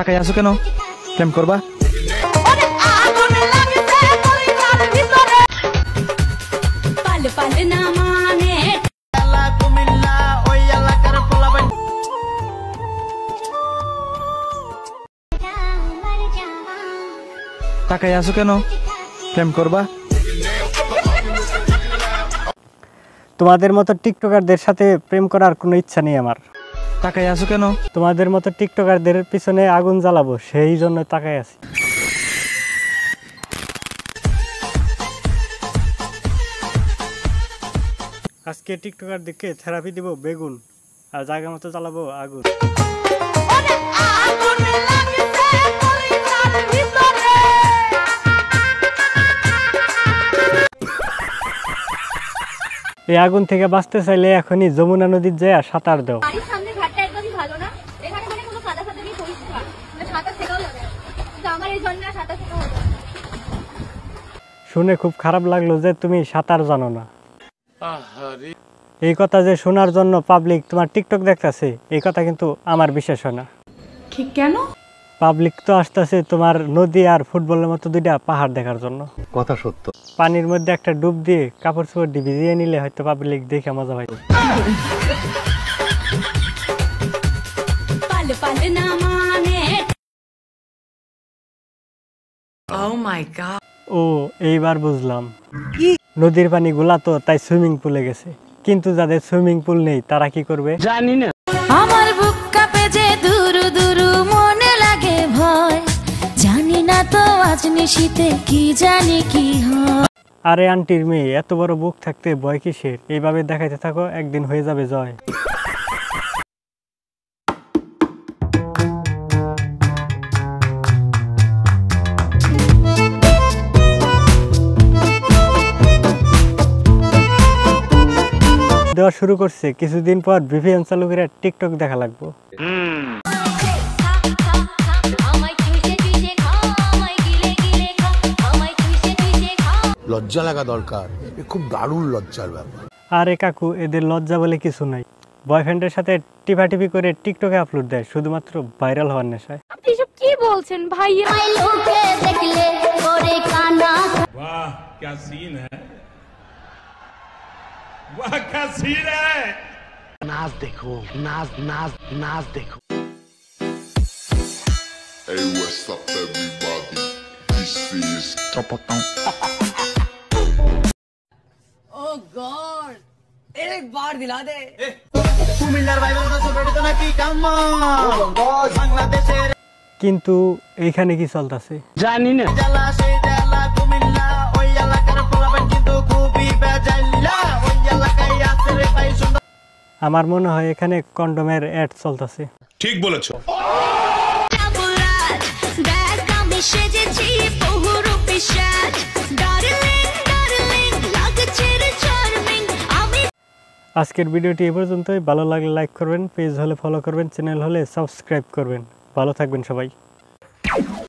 তাকাই আছো কেন? প্রেম করবা? তাকাই আছো কেন? প্রেম করবা? তোমাদের মতো টিকটকারদের সাথে প্রেম করার কোনো ইচ্ছা নেই আমার। তাকাই আছো কেন? তোমাদের মতো টিকটকারদের পিছনে আগুন জ্বালাবো, সেই জন্য তাকাই আছি। আজকে টিকটকার দিকে থেরাপি দিব বেগুন, আর জায়গা মতো জ্বালাবো আগুন। এই আগুন থেকে বাঁচতে চাইলে এখনই যমুনা নদীর যায় সাঁতার দাও। শুনে খুব খারাপ লাগলো যে তুমি সাঁতার জানো না। এই কথা যে শোনার জন্য পাবলিক তোমার টিকটক দেখতেছে, এই কথা কিন্তু আমার বিশ্বাস হয় না। কেন? পাবলিক তো আসতেছে তোমার নদী আর ফুটবলের মতো দুইটা পাহাড় দেখার জন্য। কথা সত্য। পানির মধ্যে একটা ডুব দিয়ে কাপড় চোপড় দিয়ে ভিজিয়ে নিলে হয়তো পাবলিক দেখে মজা পাইতো। ও এইবার বুঝলাম, নদীর পানি গুলা তো তাই সুইমিং পুলে গেছে, কিন্তু যাদের সুইমিং পুল নেই তারা কি করবে জানি না। আমার বুক কাঁপে যে দুরু দুরু মনে লাগে ভয়, জানি না তো আজ নিশীতে কি জানি কি হয়। আরে আন্টির মেয়ে, এত বড় বুক থাকতে ভয় কিসের? এইভাবে দেখাইতে থাকো, একদিন হয়ে যাবে জয়। দেওয়া শুরু করছে, কিছুদিন পর ভিপিএন চালু করে টিকটক দেখা লাগবো। লজ্জা লাগা দরকার, খুব দারুণ লজ্জার ব্যাপার। আরে কাকু, এদের লজ্জা বলে কিছু নাই। বয়ফ্রেন্ডের সাথে টিপাটিপি করে টিকটকে আপলোড দেয় শুধুমাত্র ভাইরাল হওয়ার নেশায়। আপনি এসব কি বলছেন ভাইয়া? वाह क्या सीन है, वाह क्या सीन है। नाच देखो, नाच नाच नाच देखो। Hey, what's up everybody? This is Topotão. Oh God! एक बार दिला दे। কিন্তু এইখানে কি চলতেছে জানি না। আমার মনে হয় এখানে কন্ডোমের অ্যাড চলতেছে। ঠিক বলেছো। আজকের ভিডিওটি এ পর্যন্তই। ভালো লাগলে লাইক করবেন, পেজ হলে ফলো করবেন, চ্যানেল হলে সাবস্ক্রাইব করবেন। ভালো থাকবেন সবাই।